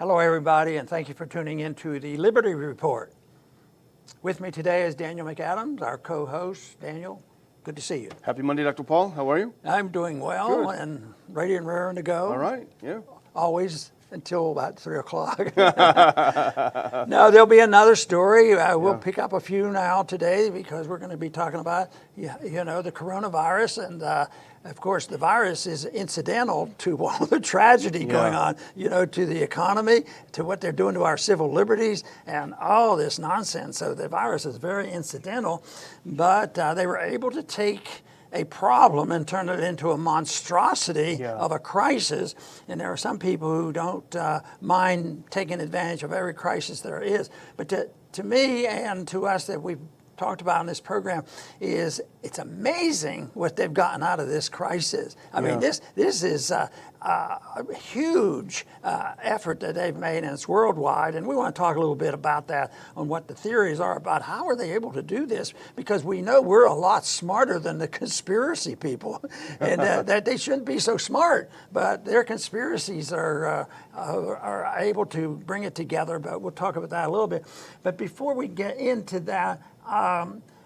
Hello, everybody, and thank you for tuning in to the Liberty Report. With me today is Daniel McAdams, our co-host. Daniel, good to see you. Happy Monday, Dr. Paul. How are you? I'm doing well Good. and ready and raring to go. All right, yeah. Always until about 3 o'clock. No, there'll be another story. We'll pick up a few now today because we're going to be talking about, the coronavirus. And of course, the virus is incidental to all the tragedy going on, to the economy, to what they're doing to our civil liberties and all this nonsense. So the virus is very incidental, but they were able to take a problem and turn it into a monstrosity of a crisis. And there are some people who don't mind taking advantage of every crisis there is. But to me and to us that we've talked about in this program is it's amazing what they've gotten out of this crisis. I mean, this is a huge effort that they've made, and it's worldwide. And we want to talk a little bit about that, on what the theories are about how are they able to do this, because we know we're a lot smarter than the conspiracy people, and that they shouldn't be so smart, but their conspiracies are able to bring it together. But we'll talk about that a little bit. But before we get into that,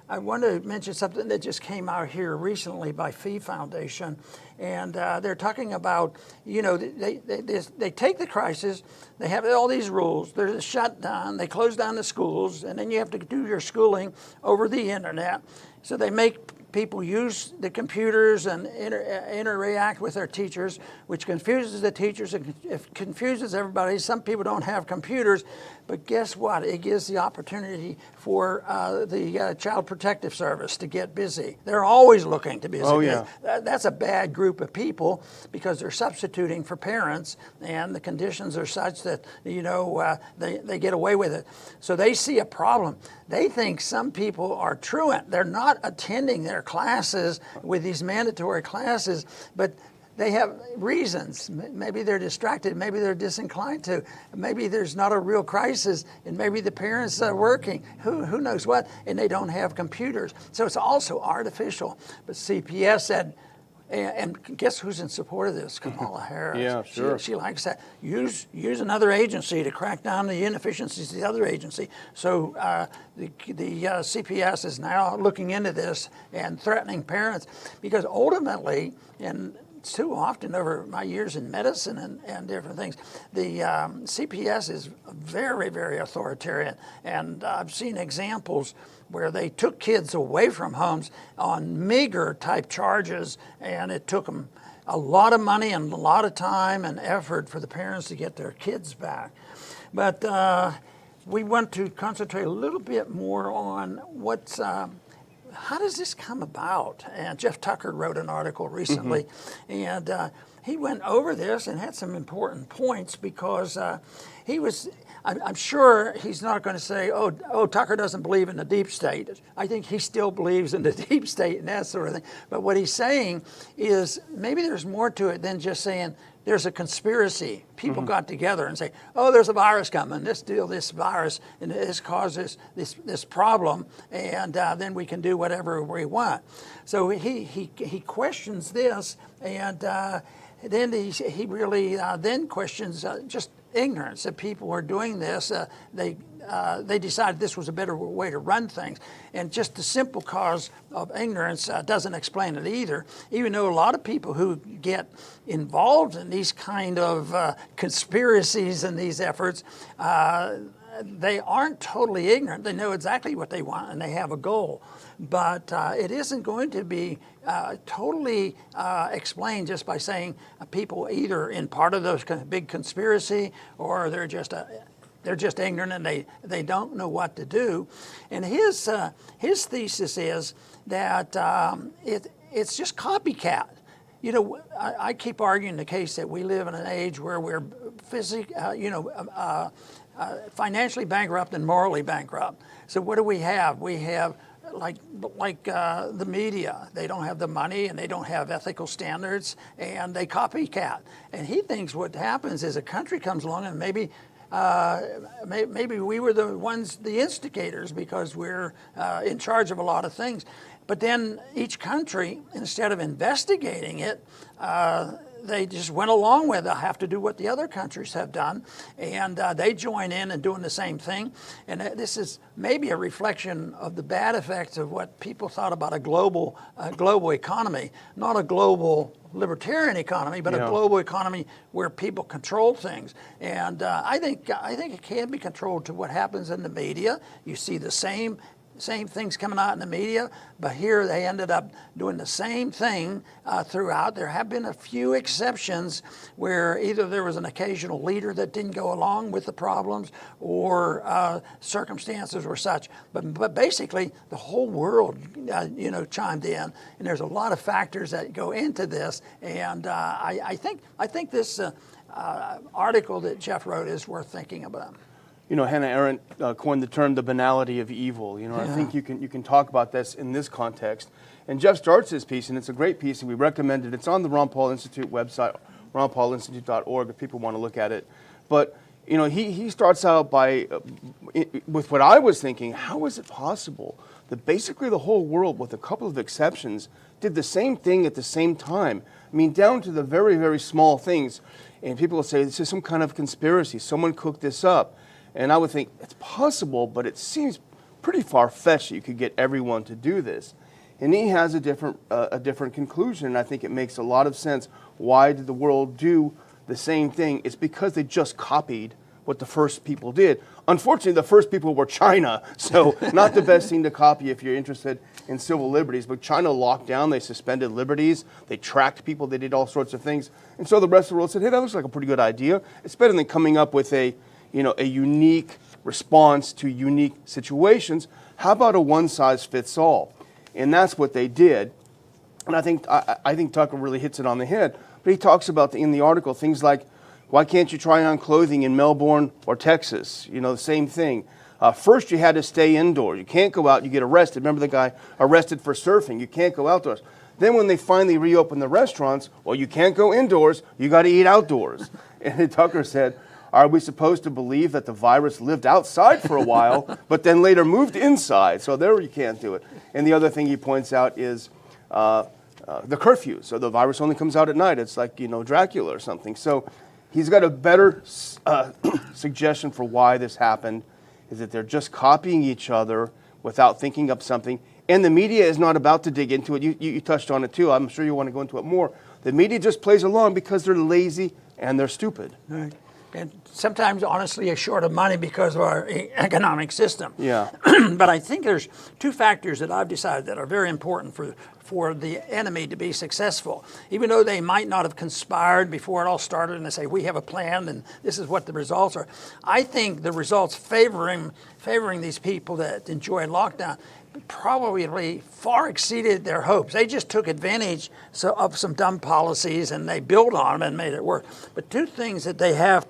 I want to mention something that just came out here recently by Fee Foundation, and they're talking about, they take the crisis, they have all these rules, there's a shutdown, they close down the schools, and then you have to do your schooling over the internet. So they make people use the computers and interact with their teachers, which confuses the teachers and it confuses everybody. Some people don't have computers, but guess what? It gives the opportunity for the Child Protective Service to get busy. They're always looking to be busy. Oh, yeah. That's a bad group of people because they're substituting for parents, and the conditions are such that, they get away with it. So they see a problem. They think some people are truant. They're not attending their classes with these mandatory classes, but they have reasons. Maybe they're distracted. Maybe they're disinclined to. Maybe there's not a real crisis, and maybe the parents are working. Who knows what? And they don't have computers. So it's also artificial. But CPS said, and guess who's in support of this? Kamala Harris. Yeah, sure. She likes that. Use another agency to crack down the inefficiencies of the other agency. So the CPS is now looking into this and threatening parents, because ultimately, and too often over my years in medicine and different things, the CPS is very, very authoritarian. And I've seen examples where they took kids away from homes on meager type charges, and it took them a lot of money and a lot of time and effort for the parents to get their kids back. But we want to concentrate a little bit more on how does this come about? And Jeff Tucker wrote an article recently, and he went over this and had some important points, because I'm sure he's not going to say, oh, Tucker doesn't believe in the deep state. I think he still believes in the deep state and that sort of thing. But what he's saying is maybe there's more to it than just saying there's a conspiracy. People got together and say, oh, there's a virus coming. This virus, and this causes this problem, and then we can do whatever we want. So he questions this, and then he really then questions just ignorance, that people are doing this. They decided this was a better way to run things. And just the simple cause of ignorance doesn't explain it either, even though a lot of people who get involved in these kind of conspiracies and these efforts, they aren't totally ignorant. They know exactly what they want, and they have a goal. But it isn't going to be totally explained just by saying people either in part of those big conspiracy, or they're just ignorant and they don't know what to do. And his thesis is that it's just copycat. I keep arguing the case that we live in an age where we're financially bankrupt and morally bankrupt. So what do we have? We have like the media. They don't have the money, and they don't have ethical standards, and they copycat. And he thinks what happens is a country comes along, and maybe we were the instigators, because we're in charge of a lot of things. But then each country, instead of investigating it, they just went along with it. I have to do what the other countries have done, and they join in and doing the same thing. And this is maybe a reflection of the bad effects of what people thought about a global economy, not a global libertarian economy, but a global economy where people control things. And I think it can be controlled to what happens in the media. You see the same things coming out in the media, but here they ended up doing the same thing throughout. There have been a few exceptions where either there was an occasional leader that didn't go along with the problems, or circumstances were such. But basically, the whole world, chimed in, and there's a lot of factors that go into this. And I think this article that Jeff wrote is worth thinking about. Hannah Arendt coined the term the banality of evil. I think you can talk about this in this context. And Jeff starts this piece, and it's a great piece, and we recommend it. It's on the Ron Paul Institute website, ronpaulinstitute.org, if people want to look at it. But, he starts out by, with what I was thinking, how is it possible that basically the whole world, with a couple of exceptions, did the same thing at the same time? I mean, down to the very, very small things. And people will say, this is some kind of conspiracy. Someone cooked this up. And I would think it's possible, but it seems pretty far-fetched that you could get everyone to do this. And he has a different conclusion, and I think it makes a lot of sense. Why did the world do the same thing? It's because they just copied what the first people did. Unfortunately, the first people were China, so not the best thing to copy if you're interested in civil liberties. But China locked down, they suspended liberties, they tracked people, they did all sorts of things. And so the rest of the world said, hey, that looks like a pretty good idea. It's better than coming up with a unique response to unique situations. How about a one-size-fits-all? And that's what they did. And I think Tucker really hits it on the head. But he talks about, in the article, things like, why can't you try on clothing in Melbourne or Texas? The same thing. First, you had to stay indoors. You can't go out, you get arrested. Remember the guy arrested for surfing? You can't go outdoors. Then when they finally reopened the restaurants, well, you can't go indoors, you got to eat outdoors. And Tucker said, are we supposed to believe that the virus lived outside for a while, but then later moved inside? So there you can't do it. And the other thing he points out is the curfew. So the virus only comes out at night. It's like, Dracula or something. So he's got a better suggestion for why this happened, is that they're just copying each other without thinking up something. And the media is not about to dig into it. You touched on it too. I'm sure you want to go into it more. The media just plays along because they're lazy and they're stupid. Right. And sometimes, honestly, short of money because of our economic system. Yeah. But I think there's two factors that I've decided that are very important for the enemy to be successful. Even though they might not have conspired before it all started and they say, we have a plan and this is what the results are. I think the results favoring these people that enjoy lockdown probably far exceeded their hopes. They just took advantage of some dumb policies and they built on them and made it work. But two things that they had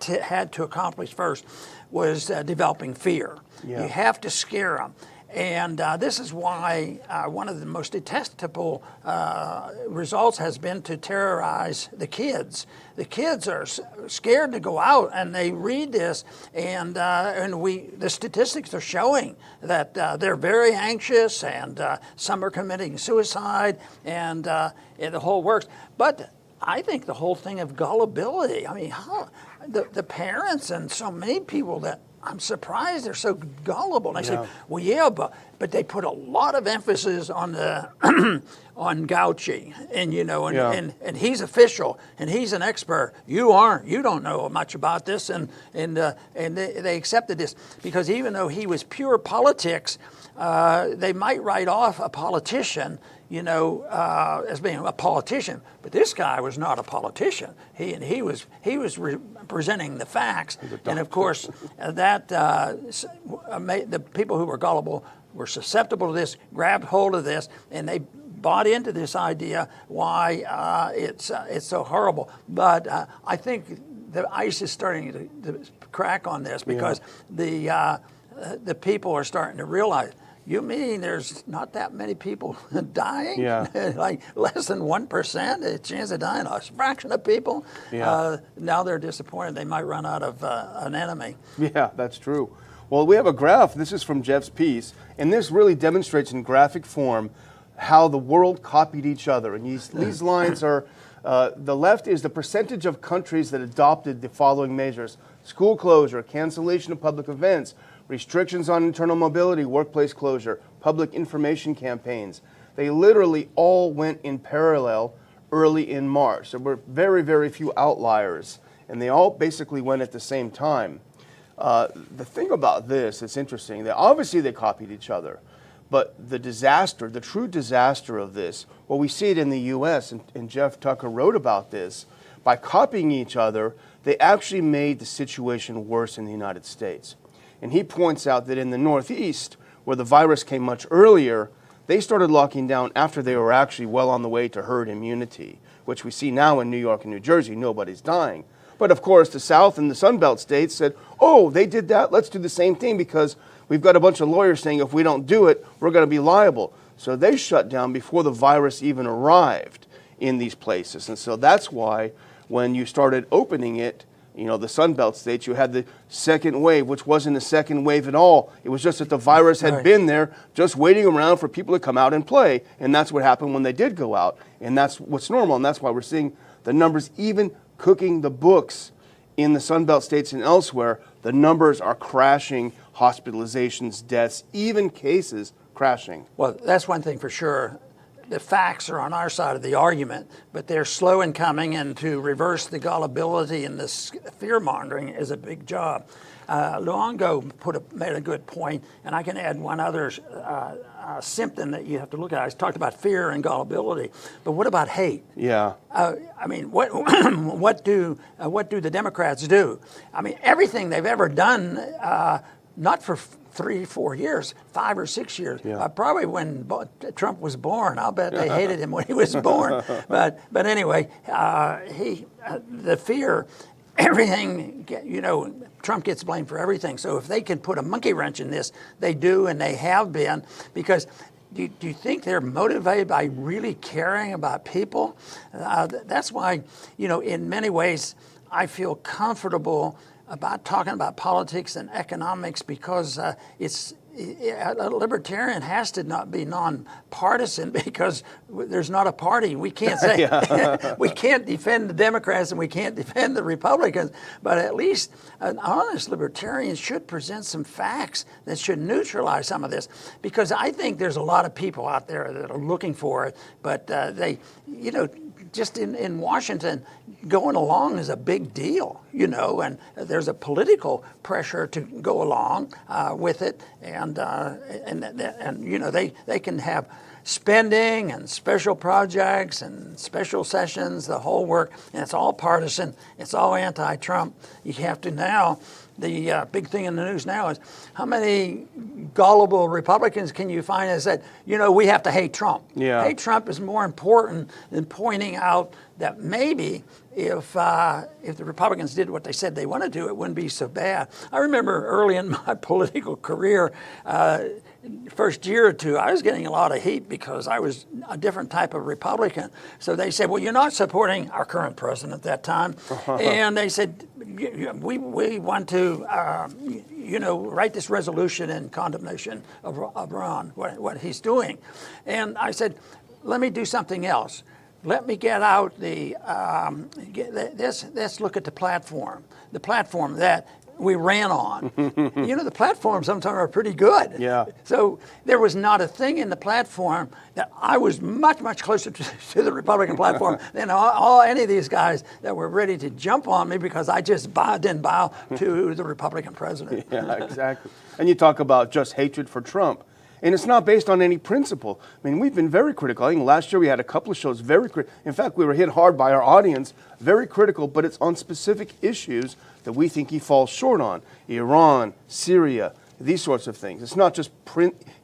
to accomplish first was developing fear. Yeah. You have to scare them. And this is why one of the most detestable results has been to terrorize the kids. The kids are scared to go out, and they read this, and the statistics are showing that they're very anxious, and some are committing suicide, and the whole works. But I think the whole thing of gullibility. I mean, the parents and so many people that I'm surprised they're so gullible. And I say, well, yeah, but they put a lot of emphasis on the on Gauci, and and he's official and he's an expert. You aren't. You don't know much about this, and they accepted this because even though he was pure politics, they might write off a politician, as being a politician, but this guy was not a politician. He was presenting the facts, and of course that the people who were gullible were susceptible to this, grabbed hold of this, and they bought into this idea why it's so horrible. But I think the ice is starting to crack on this because the people are starting to realize. You mean there's not that many people dying? Yeah. Like less than 1%, the chance of dying, a fraction of people. Yeah. Now they're disappointed they might run out of an enemy. Yeah, that's true. Well, we have a graph. This is from Jeff's piece, and this really demonstrates in graphic form how the world copied each other. And these lines are The left is the percentage of countries that adopted the following measures: school closure, cancellation of public events, restrictions on internal mobility, workplace closure, public information campaigns. They literally all went in parallel early in March. There were very, very few outliers, and they all basically went at the same time. The thing about this, it's interesting, that obviously they copied each other, but the disaster, the true disaster of this, well, we see it in the U.S., and Jeff Tucker wrote about this. By copying each other, they actually made the situation worse in the United States. And he points out that in the Northeast, where the virus came much earlier, they started locking down after they were actually well on the way to herd immunity, which we see now in New York and New Jersey. Nobody's dying. But of course, the South and the Sun Belt states said, oh, they did that, let's do the same thing, because we've got a bunch of lawyers saying if we don't do it, we're going to be liable. So they shut down before the virus even arrived in these places. And so that's why when you started opening it, you know, the Sun Belt states, you had the second wave, which wasn't a second wave at all. It was just that the virus had been there, just waiting around for people to come out and play. And that's what happened when they did go out. And that's what's normal. And that's why we're seeing the numbers even cooking the books in the Sun Belt states and elsewhere. The numbers are crashing, hospitalizations, deaths, even cases crashing. Well, that's one thing for sure. The facts are on our side of the argument, but they're slow in coming, and to reverse the gullibility and this fear-mongering is a big job. Luongo made a good point, and I can add one other symptom that you have to look at. I talked about fear and gullibility, but what about hate? Yeah. I mean, what do the Democrats do? I mean, everything they've ever done, not for 3-4 years, 5 or 6 years. Yeah. Probably when Trump was born. I'll bet they hated him when he was born. But anyway, the fear, everything, you know, Trump gets blamed for everything. So if they can put a monkey wrench in this, they do, and they have been, because do you think they're motivated by really caring about people? That's why, you know, in many ways, I feel comfortable about talking about politics and economics, because a libertarian has to not be nonpartisan, because there's not a party. We can't say we can't defend the Democrats and we can't defend the Republicans, but at least an honest libertarian should present some facts that should neutralize some of this, because I think there's a lot of people out there that are looking for it, but they, you know, just in Washington, going along is a big deal, you know, and there's a political pressure to go along with it, and you know, they can have spending and special projects and special sessions, the whole work, and it's all partisan, it's all anti-Trump. You have to now, the big thing in the news now is how many gullible Republicans can you find that said, you know, we have to hate Trump. Yeah. Hate Trump is more important than pointing out that maybe if the Republicans did what they said they want to do, it wouldn't be so bad. I remember early in my political career, first year or two, I was getting a lot of heat because I was a different type of Republican. So they said, well, you're not supporting our current president at that time. And they said, we want to, you know, write this resolution in condemnation of Iran, what he's doing. And I said, let me do something else. Let me get out let's look at the platform that we ran on. You know, the platforms sometimes are pretty good. Yeah. So there was not a thing in the platform that I was much, much closer to the Republican platform than any of these guys that were ready to jump on me because I just didn't bow to the Republican president. Yeah, exactly. And you talk about just hatred for Trump. And it's not based on any principle. I mean, we've been very critical. I think last year we had a couple of shows very critical. In fact, we were hit hard by our audience, very critical, but it's on specific issues that we think he falls short on. Iran, Syria, these sorts of things. It's not just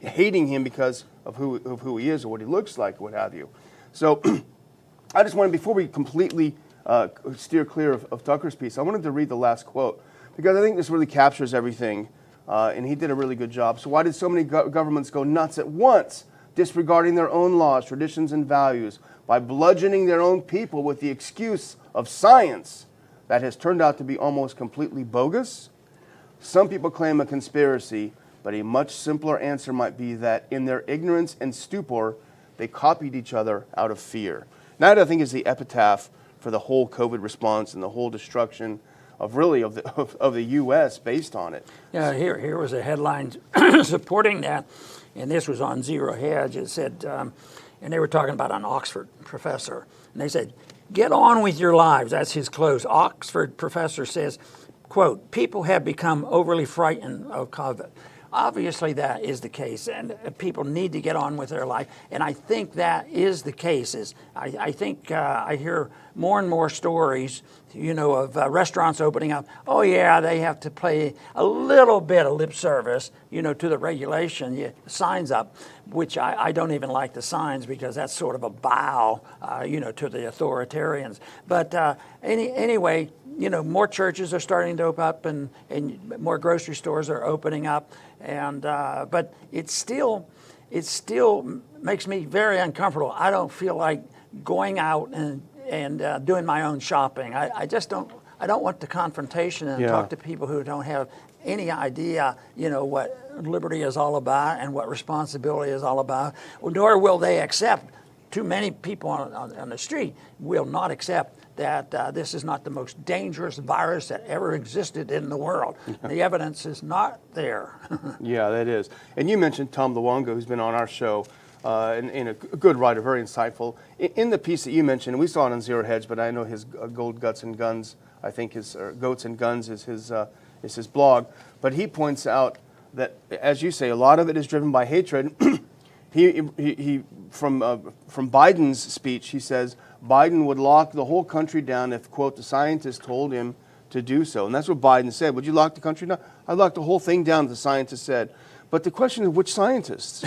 hating him because of who he is or what he looks like or what have you. So I just wanted, before we completely steer clear of Tucker's piece, I wanted to read the last quote, because I think this really captures everything. And he did a really good job. So why did so many governments go nuts at once, disregarding their own laws, traditions, and values, by bludgeoning their own people with the excuse of science that has turned out to be almost completely bogus? Some people claim a conspiracy, but a much simpler answer might be that in their ignorance and stupor, they copied each other out of fear. that I think is the epitaph for the whole COVID response and the whole destruction of really of the U.S. based on it. Yeah, here was a headline supporting that, and this was on Zero Hedge. It said, and they were talking about an Oxford professor, and they said, "Get on with your lives." That's his close. Oxford professor says, quote, "People have become overly frightened of COVID." Obviously, that is the case, and people need to get on with their life. And I think that is the case. I think I hear more and more stories, of restaurants opening up. Oh yeah, they have to play a little bit of lip service, to the regulation, signs up, which I don't even like the signs because that's sort of a bow, to the authoritarians. But anyway. More churches are starting to open up, and more grocery stores are opening up, and but it still makes me very uncomfortable. I don't feel like going out and doing my own shopping. I just don't. I don't want the confrontation and talk to people who don't have any idea, what liberty is all about and what responsibility is all about, nor will they accept. Too many people on the street will not accept that this is not the most dangerous virus that ever existed in the world. The evidence is not there. Yeah, that is. And you mentioned Tom Luongo, who's been on our show, and a good writer, very insightful. In the piece that you mentioned, we saw it on Zero Hedge, but I know his Gold Guts and Guns, I think his Goats and Guns is his blog. But he points out that, as you say, a lot of it is driven by hatred. He from Biden's speech, he says Biden would lock the whole country down if, quote, the scientists told him to do so. And that's what Biden said. Would you lock the country down? I'd lock the whole thing down, the scientists said. But the question is, which scientists?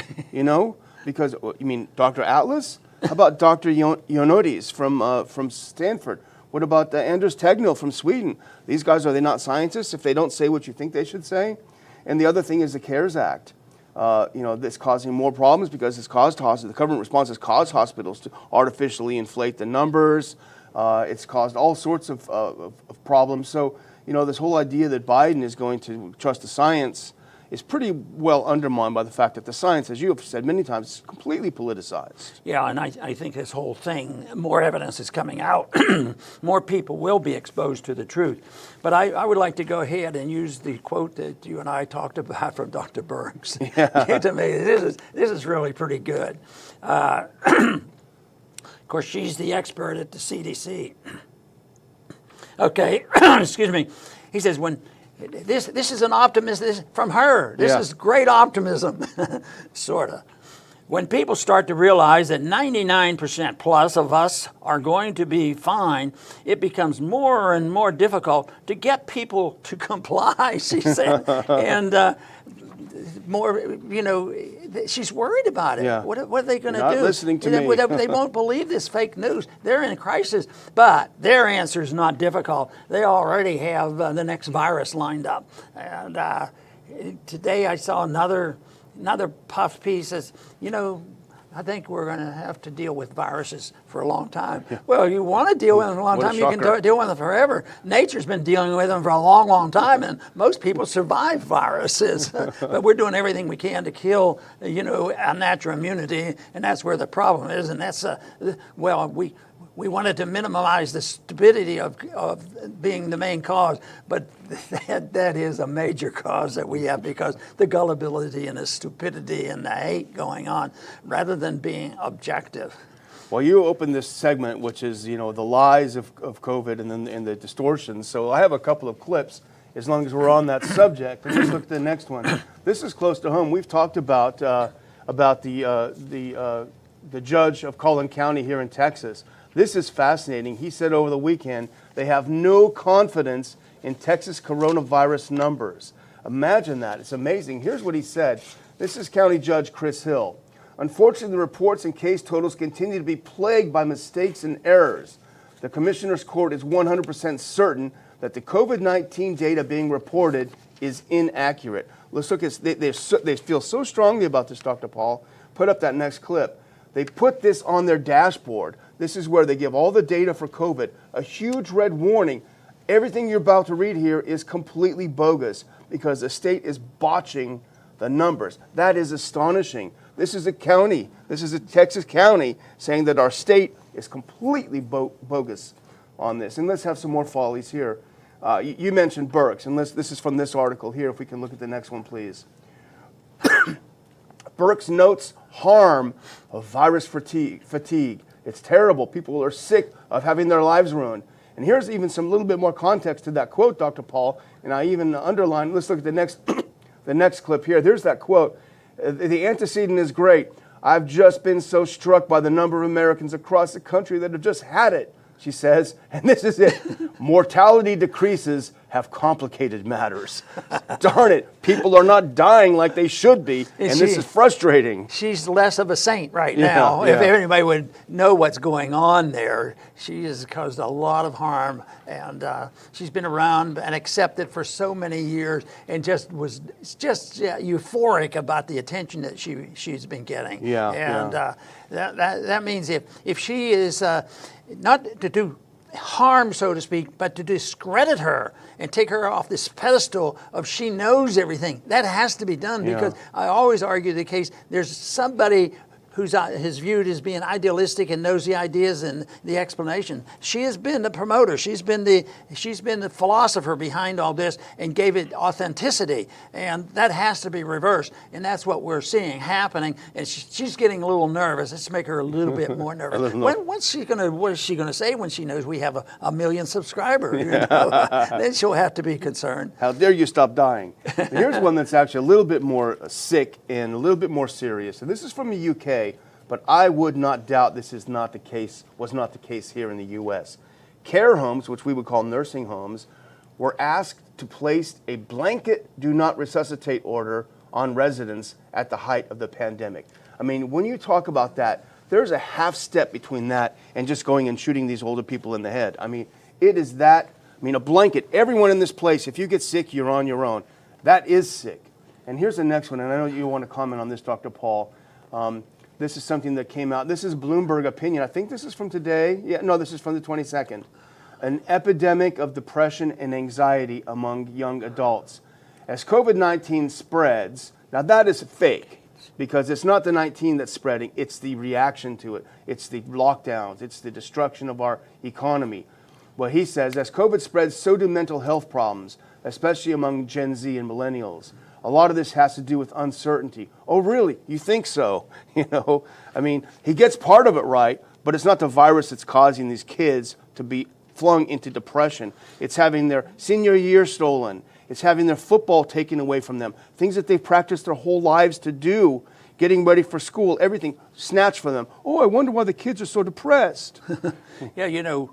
Because, you mean Dr. Atlas? How about Dr. Ioannidis from Stanford? What about Anders Tegnell from Sweden? These guys, are they not scientists if they don't say what you think they should say? And the other thing is the CARES Act. That's causing more problems because the government response has caused hospitals to artificially inflate the numbers. It's caused all sorts of problems. So, this whole idea that Biden is going to trust the science is pretty well undermined by the fact that the science, as you have said many times, is completely politicized. Yeah, and I think this whole thing, more evidence is coming out. More people will be exposed to the truth. But I would like to go ahead and use the quote that you and I talked about from Dr. Burks. Yeah. To me, this is really pretty good. Of course, she's the expert at the CDC. Okay, excuse me. He says, this is an optimism from her. This is great optimism, sort of. When people start to realize that 99% plus of us are going to be fine, it becomes more and more difficult to get people to comply, she said. And more, she's worried about it. Yeah. What are they going to do? Not listening to me. They won't believe this fake news. They're in a crisis, but their answer is not difficult. They already have the next virus lined up. And today I saw another puff piece says, I think we're going to have to deal with viruses for a long time. Yeah. Well, you want to deal with them for a long time, you can deal with them forever. Nature's been dealing with them for a long, long time, and most people survive viruses. But we're doing everything we can to kill, our natural immunity, and that's where the problem is. And that's, we wanted to minimize the stupidity of being the main cause, but that is a major cause that we have because the gullibility and the stupidity and the hate going on rather than being objective. Well, you opened this segment, which is, the lies of COVID and the distortions. So I have a couple of clips as long as we're on that subject. And let's look at the next one. This is close to home. We've talked about the judge of Collin County here in Texas. This is fascinating. He said over the weekend they have no confidence in Texas coronavirus numbers. Imagine that. It's amazing. Here's what he said. This is County Judge Chris Hill. Unfortunately, the reports and case totals continue to be plagued by mistakes and errors. The Commissioner's Court is 100% certain that the COVID-19 data being reported is inaccurate. Let's look at they feel so strongly about this, Dr. Paul. Put up that next clip. They put this on their dashboard. This is where they give all the data for COVID. A huge red warning. Everything you're about to read here is completely bogus because the state is botching the numbers. That is astonishing. This is a county. This is a Texas county saying that our state is completely bogus on this. And let's have some more follies here. You mentioned Burks, and this is from this article here. If we can look at the next one, please. Burks notes harm of virus fatigue. It's terrible. People are sick of having their lives ruined. And here's even some little bit more context to that quote, Dr. Paul, and I even underlined, let's look at the next clip here. There's that quote. The antecedent is great. I've just been so struck by the number of Americans across the country that have just had it, she says, and this is it. Mortality decreases have complicated matters. Darn it, people are not dying like they should be, and this is frustrating. She's less of a saint right now. Yeah. If anybody would know what's going on there, she has caused a lot of harm, and she's been around and accepted for so many years, and was euphoric about the attention that she's been getting. That means if she is not to do harm, so to speak, but to discredit her and take her off this pedestal of she knows everything. That has to be done, because I always argue the case, there's somebody who's viewed as being idealistic and knows the ideas and the explanation. She has been the promoter. She's been the philosopher behind all this and gave it authenticity. And that has to be reversed. And that's what we're seeing happening. And she's getting a little nervous. Let's make her a little bit more nervous. What is she going to say when she knows we have a million subscribers? You know? Then she'll have to be concerned. How dare you stop dying? Here's one that's actually a little bit more sick and a little bit more serious. And this is from the UK. But I would not doubt this is not the case, was not the case here in the U.S. Care homes, which we would call nursing homes, were asked to place a blanket do not resuscitate order on residents at the height of the pandemic. I mean, when you talk about that, there's a half step between that and just going and shooting these older people in the head. I mean, it is that, I mean, a blanket, everyone in this place, if you get sick, you're on your own. That is sick. And here's the next one, and I know you want to comment on this, Dr. Paul. This is something that came out. This is Bloomberg opinion. I think this is from today. Yeah, no, this is from the 22nd. An epidemic of depression and anxiety among young adults. As COVID-19 spreads, now that is fake, because it's not the 19 that's spreading, it's the reaction to it. It's the lockdowns, it's the destruction of our economy. Well, he says, as COVID spreads, so do mental health problems, especially among Gen Z and millennials. A lot of this has to do with uncertainty. Oh, really? You think so? You know, I mean, he gets part of it right, but it's not the virus that's causing these kids to be flung into depression. It's having their senior year stolen. It's having their football taken away from them. Things that they've practiced their whole lives to do, getting ready for school, everything snatched from them. Oh, I wonder why the kids are so depressed. Yeah, you know,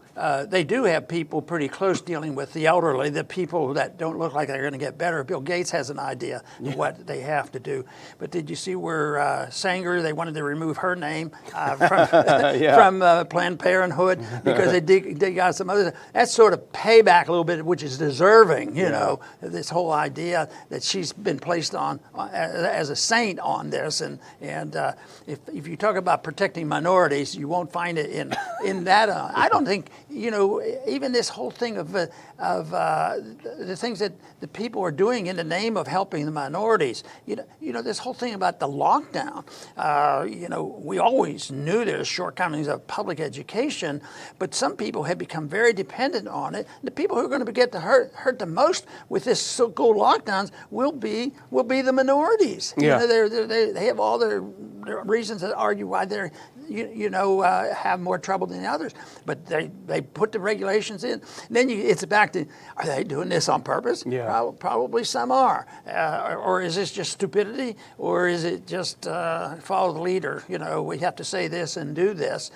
they do have people pretty close dealing with the elderly, the people that don't look like they're going to get better. Bill Gates has an idea of what they have to do. But did you see where Sanger, they wanted to remove her name from Planned Parenthood because they got some other, that's sort of payback a little bit, which is deserving, you know, this whole idea that she's been placed on as a saint on this. And if you talk about protecting minorities, you won't find it in that. I don't think, you know, even this whole thing of the things that the people are doing in the name of helping the minorities. You know, this whole thing about the lockdown. You know, we always knew there's shortcomings of public education, but some people have become very dependent on it. The people who are going to get hurt the most with this so-called lockdowns will be the minorities. Yeah. You know, they have all their reasons to argue why they're have more trouble than the others, but they put the regulations in. Then it's back to, are they doing this on purpose? Yeah. Probably some are. Or is this just stupidity? Or is it just follow the leader? You know, we have to say this and do this.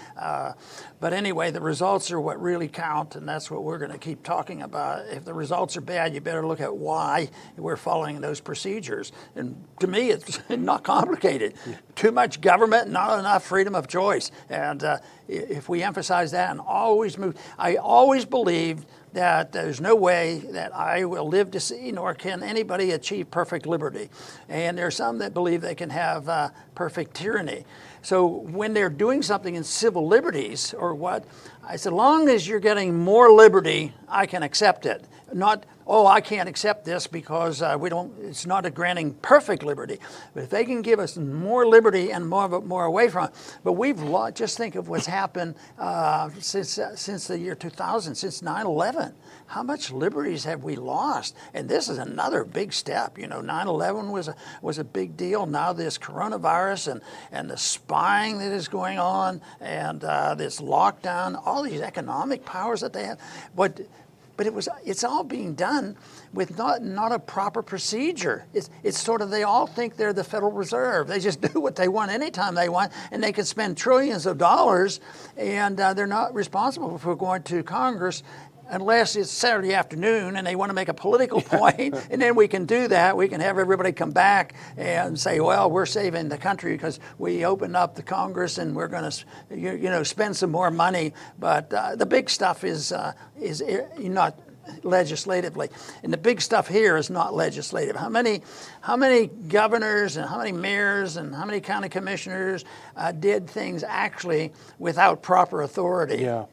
But anyway, the results are what really count, and that's what we're going to keep talking about. If the results are bad, you better look at why we're following those procedures. And to me, it's not complicated. Too much government, not enough freedom of choice. And if we emphasize that and always move, I always believed that there's no way that I will live to see, nor can anybody achieve perfect liberty. And there are some that believe they can have perfect tyranny. So when they're doing something in civil liberties or what, I said, as long as you're getting more liberty, I can accept it. Not, oh, I can't accept this because it's not a granting perfect liberty. But if they can give us more liberty and more away from it. But we've lost, just think of what's happened since the year 2000, since 9/11. How much liberties have we lost? And this is another big step. 9/11 was a big deal. Now this coronavirus and the spying that is going on and this lockdown, all these economic powers that they have. But it's all being done with not a proper procedure. It's sort of, they all think they're the Federal Reserve. They just do what they want anytime they want, and they can spend trillions of dollars, and they're not responsible for going to Congress unless it's Saturday afternoon and they want to make a political point, and then we can do that. We can have everybody come back and say, well, we're saving the country because we opened up the Congress and we're going to spend some more money. But the big stuff is not legislatively, and the big stuff here is not legislative. How many governors and how many mayors and how many county commissioners did things actually without proper authority? Yeah.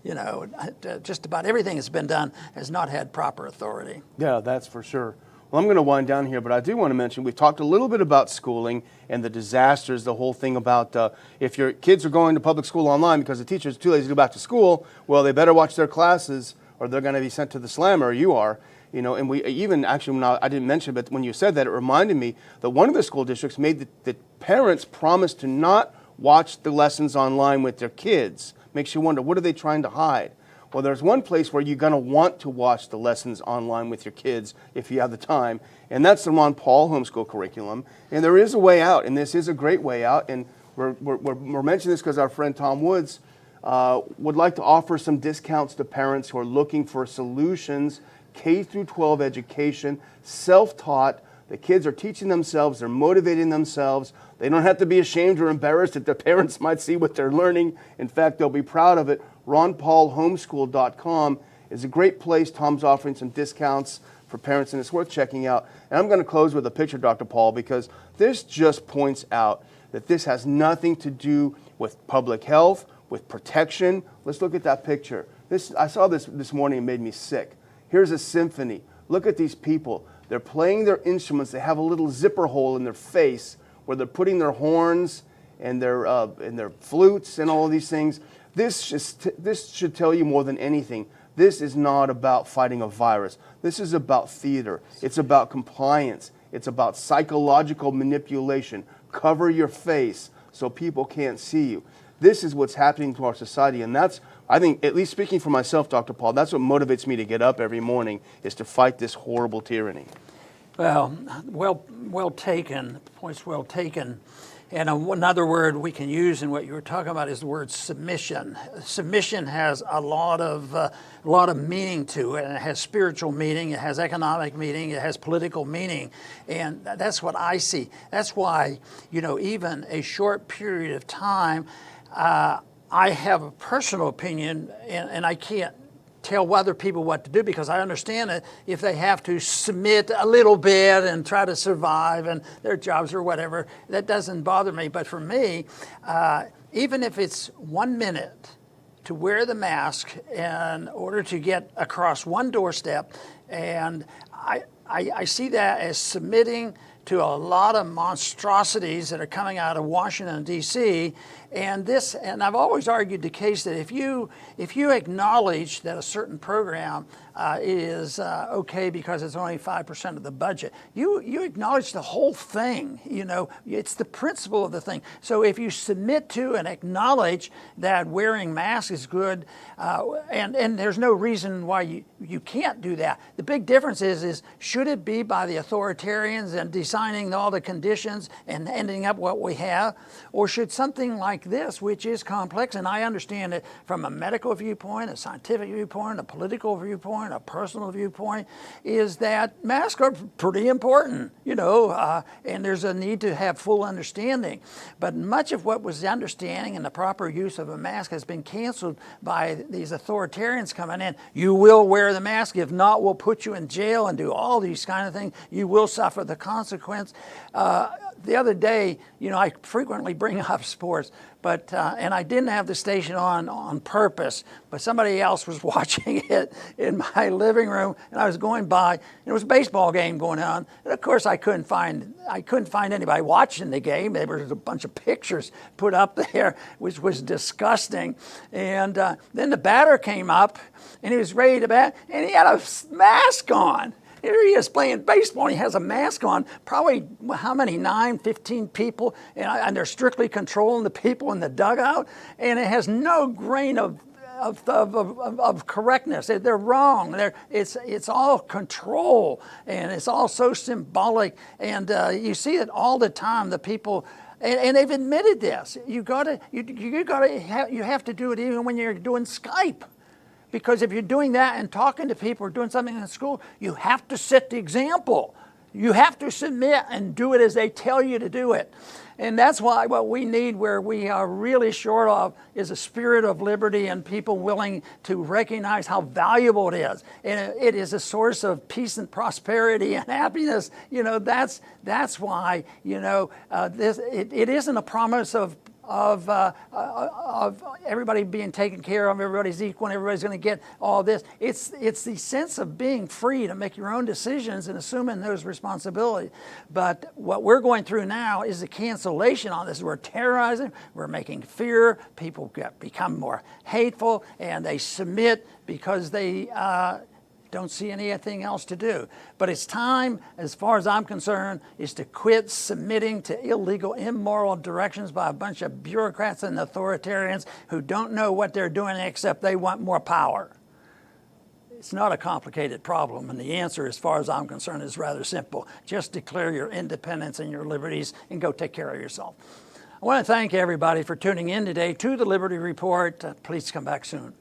Just about everything that's been done has not had proper authority. Yeah, that's for sure. Well, I'm going to wind down here, but I do want to mention, we've talked a little bit about schooling and the disasters, the whole thing about if your kids are going to public school online because the teacher's too lazy to go back to school, well, they better watch their classes or they're going to be sent to the slammer, you are. And we even, actually, I didn't mention, but when you said that, it reminded me that one of the school districts made the parents promise to not watch the lessons online with their kids. Makes you wonder, what are they trying to hide? Well, there's one place where you're going to want to watch the lessons online with your kids if you have the time, and that's the Ron Paul homeschool curriculum. And there is a way out, and this is a great way out, and we're mentioning this because our friend Tom Woods would like to offer some discounts to parents who are looking for solutions. K12 Education, self-taught. The kids are teaching themselves. They're motivating themselves. They don't have to be ashamed or embarrassed that their parents might see what they're learning. In fact, they'll be proud of it. RonPaulHomeschool.com is a great place. Tom's offering some discounts for parents, and it's worth checking out. And I'm going to close with a picture, Dr. Paul, because this just points out that this has nothing to do with public health, with protection. Let's look at that picture. I saw this morning and made me sick. Here's a symphony. Look at these people. They're playing their instruments. They have a little zipper hole in their face where they're putting their horns and their flutes and all of these things. This should tell you more than anything. This is not about fighting a virus. This is about theater. It's about compliance. It's about psychological manipulation. Cover your face so people can't see you. This is what's happening to our society, and that's, I think, at least speaking for myself, Dr. Paul, that's what motivates me to get up every morning, is to fight this horrible tyranny. Well taken. Points well taken. And another word we can use in what you were talking about is the word submission. Submission has a lot of meaning to it. And it has spiritual meaning, it has economic meaning, it has political meaning, and that's what I see. That's why, even a short period of time, I have a personal opinion, and I can't tell other people what to do because I understand that if they have to submit a little bit and try to survive and their jobs or whatever, that doesn't bother me. But for me, even if it's 1 minute to wear the mask in order to get across one doorstep, and I see that as submitting to a lot of monstrosities that are coming out of Washington, D.C., and I've always argued the case that if you acknowledge that a certain program is okay because it's only 5% of the budget, you acknowledge the whole thing. It's the principle of the thing. So if you submit to and acknowledge that wearing masks is good, and there's no reason why you can't do that. The big difference is should it be by the authoritarians and designing all the conditions and ending up what we have, or should something like this, which is complex, and I understand it from a medical viewpoint, a scientific viewpoint, a political viewpoint, viewpoint, a personal viewpoint, is that masks are pretty important, and there's a need to have full understanding. But much of what was the understanding and the proper use of a mask has been canceled by these authoritarians coming in. You will wear the mask, if not, we'll put you in jail and do all these kind of things. You will suffer the consequence. The other day, I frequently bring up sports, but and I didn't have the station on purpose, but somebody else was watching it in my living room, and I was going by, and there was a baseball game going on, and of course I couldn't find anybody watching the game. There was a bunch of pictures put up there, which was disgusting. And then the batter came up, and he was ready to bat, and he had a mask on. Here he is playing baseball, and he has a mask on, probably, how many, 9, 15 people, and they're strictly controlling the people in the dugout, and it has no grain of correctness. They're wrong. It's all control, and it's all so symbolic, and you see it all the time, the people. And they've admitted this. You have to do it even when you're doing Skype. Because if you're doing that and talking to people or doing something in school, you have to set the example. You have to submit and do it as they tell you to do it. And that's why what we need, where we are really short of, is a spirit of liberty and people willing to recognize how valuable it is. And it is a source of peace and prosperity and happiness. That's why, it isn't a promise of everybody being taken care of, everybody's equal, and everybody's going to get all this. It's the sense of being free to make your own decisions and assuming those responsibilities. But what we're going through now is the cancellation on this. We're terrorizing, we're making fear, people become more hateful, and they submit because they don't see anything else to do. But it's time, as far as I'm concerned, is to quit submitting to illegal, immoral directions by a bunch of bureaucrats and authoritarians who don't know what they're doing except they want more power. It's not a complicated problem, and the answer, as far as I'm concerned, is rather simple. Just declare your independence and your liberties and go take care of yourself. I want to thank everybody for tuning in today to the Liberty Report. Please come back soon.